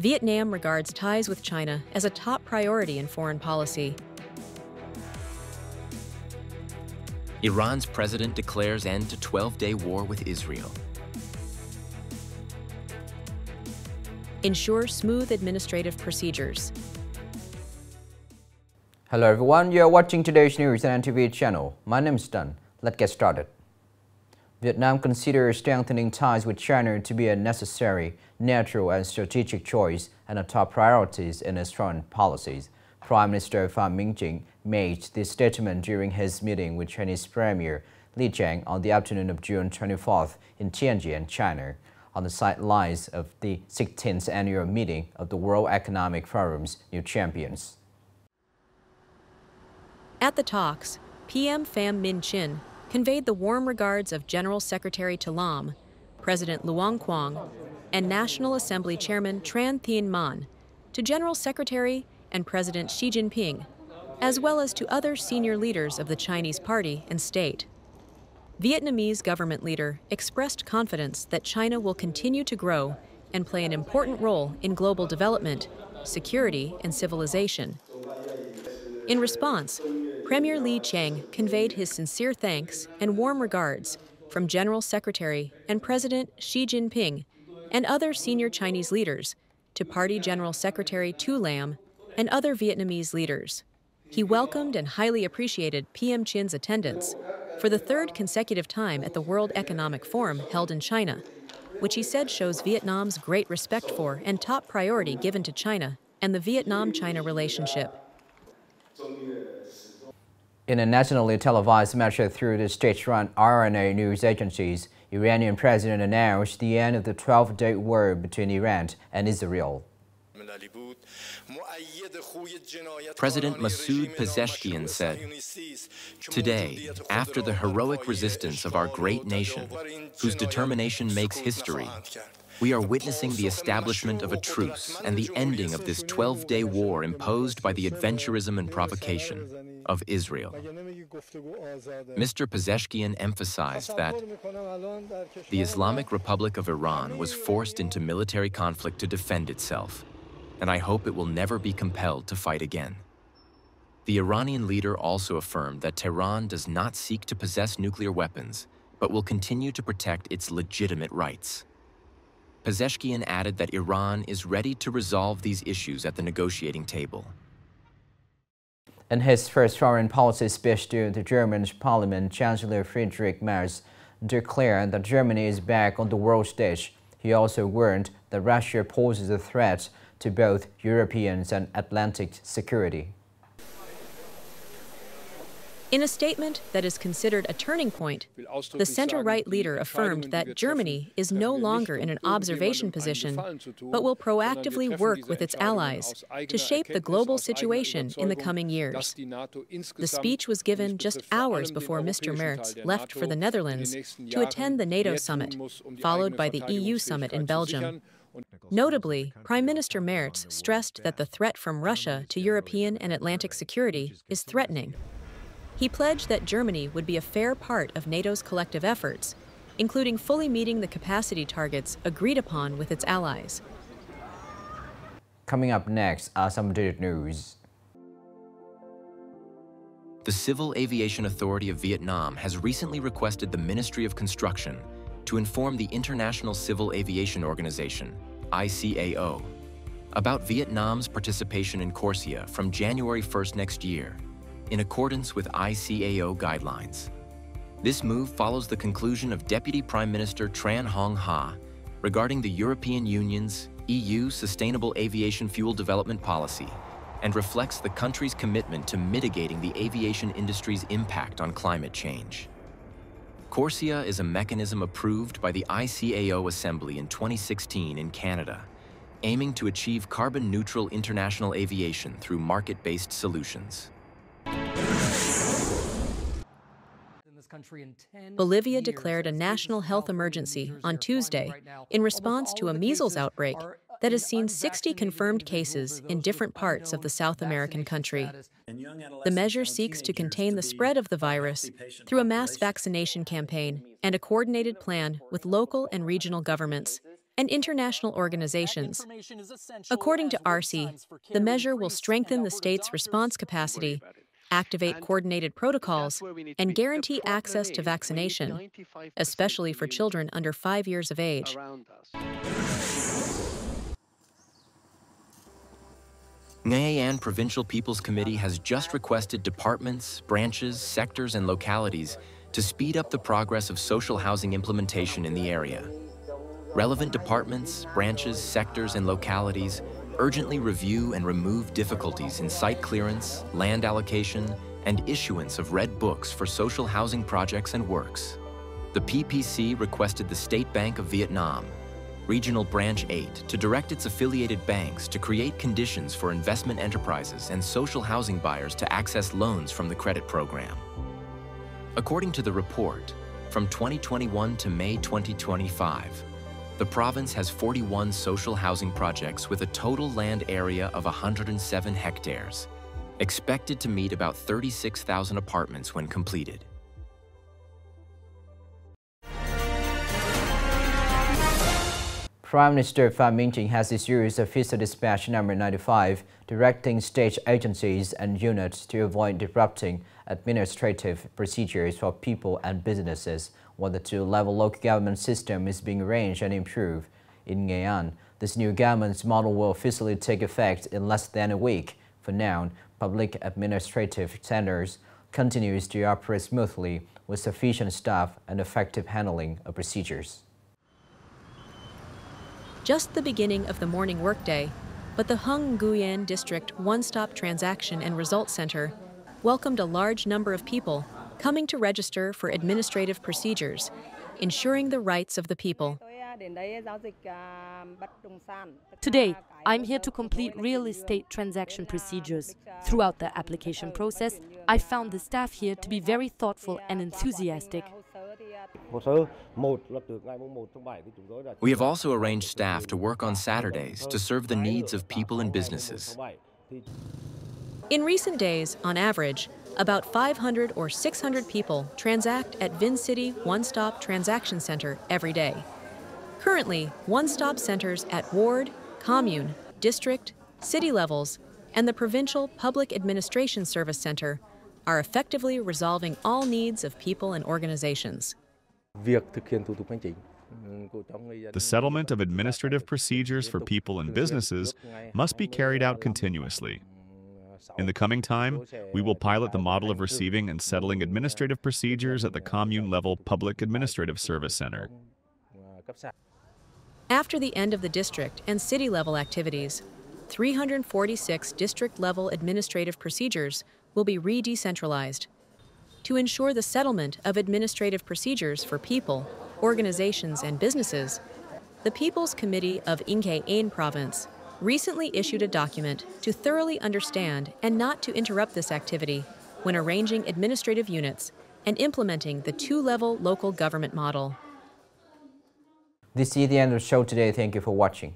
Vietnam regards ties with China as a top priority in foreign policy. Iran's president declares end to 12-day war with Israel. Ensure smooth administrative procedures. Hello everyone, you're watching today's news on NTV channel. My name is Đăng. Let's get started. Vietnam considers strengthening ties with China to be a necessary, natural and strategic choice and a top priorities in its foreign policies. Prime Minister Phạm Minh Chính made this statement during his meeting with Chinese Premier Li Qiang on the afternoon of June 24th in Tianjin, China, on the sidelines of the 16th annual meeting of the World Economic Forum's New Champions. At the talks, PM Pham Minh Chinh conveyed the warm regards of General Secretary To Lam, President Luong Quang, and National Assembly Chairman Tran Thien Man to General Secretary and President Xi Jinping, as well as to other senior leaders of the Chinese party and state. Vietnamese government leader expressed confidence that China will continue to grow and play an important role in global development, security, and civilization. In response, Premier Li Qiang conveyed his sincere thanks and warm regards from General Secretary and President Xi Jinping and other senior Chinese leaders to Party General Secretary Tu Lam and other Vietnamese leaders. He welcomed and highly appreciated PM Chin's attendance for the third consecutive time at the World Economic Forum held in China, which he said shows Vietnam's great respect for and top priority given to China and the Vietnam-China relationship. In a nationally televised measure through the state-run RNA news agencies, Iranian president announced the end of the 12-day war between Iran and Israel. President Masoud Pezeshkian said, "Today, after the heroic resistance of our great nation, whose determination makes history, we are witnessing the establishment of a truce and the ending of this 12-day war imposed by the adventurism and provocation of Israel." Mr. Pezeshkian emphasized that the Islamic Republic of Iran was forced into military conflict to defend itself, and I hope it will never be compelled to fight again. The Iranian leader also affirmed that Tehran does not seek to possess nuclear weapons, but will continue to protect its legitimate rights. Pezeshkian added that Iran is ready to resolve these issues at the negotiating table. In his first foreign policy speech to the German parliament, Chancellor Friedrich Merz declared that Germany is back on the world stage. He also warned that Russia poses a threat to both European and Atlantic security. In a statement that is considered a turning point, the center-right leader affirmed that Germany is no longer in an observation position, but will proactively work with its allies to shape the global situation in the coming years. The speech was given just hours before Mr. Merz left for the Netherlands to attend the NATO summit, followed by the EU summit in Belgium. Notably, Prime Minister Merz stressed that the threat from Russia to European and Atlantic security is threatening. He pledged that Germany would be a fair part of NATO's collective efforts, including fully meeting the capacity targets agreed upon with its allies. Coming up next are some updated news. The Civil Aviation Authority of Vietnam has recently requested the Ministry of Construction to inform the International Civil Aviation Organization, ICAO, about Vietnam's participation in CORSIA from January 1st next year, in accordance with ICAO guidelines. This move follows the conclusion of Deputy Prime Minister Tran Hong Ha regarding the European Union's EU Sustainable Aviation Fuel Development Policy and reflects the country's commitment to mitigating the aviation industry's impact on climate change. CORSIA is a mechanism approved by the ICAO Assembly in 2016 in Canada, aiming to achieve carbon-neutral international aviation through market-based solutions. Bolivia declared a national health emergency on Tuesday in response to a measles outbreak that has seen 60 confirmed cases in different parts of the South American country. The measure seeks to contain the spread of the virus through a mass vaccination campaign and a coordinated plan with local and regional governments, and international organizations. According to RC, the measure will strengthen the state's response capacity, activate coordinated protocols, and guarantee access to vaccination, especially for children under 5 years of age. Nghệ An Provincial People's Committee has just requested departments, branches, sectors, and localities to speed up the progress of social housing implementation in the area. Relevant departments, branches, sectors, and localities urgently review and remove difficulties in site clearance, land allocation, and issuance of red books for social housing projects and works. The PPC requested the State Bank of Vietnam, Regional Branch 8, to direct its affiliated banks to create conditions for investment enterprises and social housing buyers to access loans from the credit program. According to the report, from 2021 to May 2025, the province has 41 social housing projects with a total land area of 107 hectares, expected to meet about 36,000 apartments when completed. Prime Minister Phạm Minh Chính has issued Official Dispatch number 95, directing state agencies and units to avoid disrupting administrative procedures for people and businesses while the two-level local government system is being arranged and improved. In Nghệ An, this new government's model will officially take effect in less than a week. For now, public administrative centers continues to operate smoothly with sufficient staff and effective handling of procedures. Just the beginning of the morning workday, but the Hung Nguyen District One-Stop Transaction and Results Center welcomed a large number of people coming to register for administrative procedures, ensuring the rights of the people. Today, I'm here to complete real estate transaction procedures. Throughout the application process, I found the staff here to be very thoughtful and enthusiastic. We have also arranged staff to work on Saturdays to serve the needs of people and businesses. In recent days, on average, about 500 or 600 people transact at Vin City One-Stop Transaction Center every day. Currently, one-stop centers at ward, commune, district, city levels, and the Provincial Public Administration Service Center are effectively resolving all needs of people and organizations. The settlement of administrative procedures for people and businesses must be carried out continuously. In the coming time, we will pilot the model of receiving and settling administrative procedures at the commune-level Public Administrative Service Center. After the end of the district and city-level activities, 346 district-level administrative procedures will be re-decentralized. To ensure the settlement of administrative procedures for people, organizations, and businesses, the People's Committee of Nghệ An Province recently issued a document to thoroughly understand and not to interrupt this activity when arranging administrative units and implementing the two-level local government model. This is the end of the show today. Thank you for watching.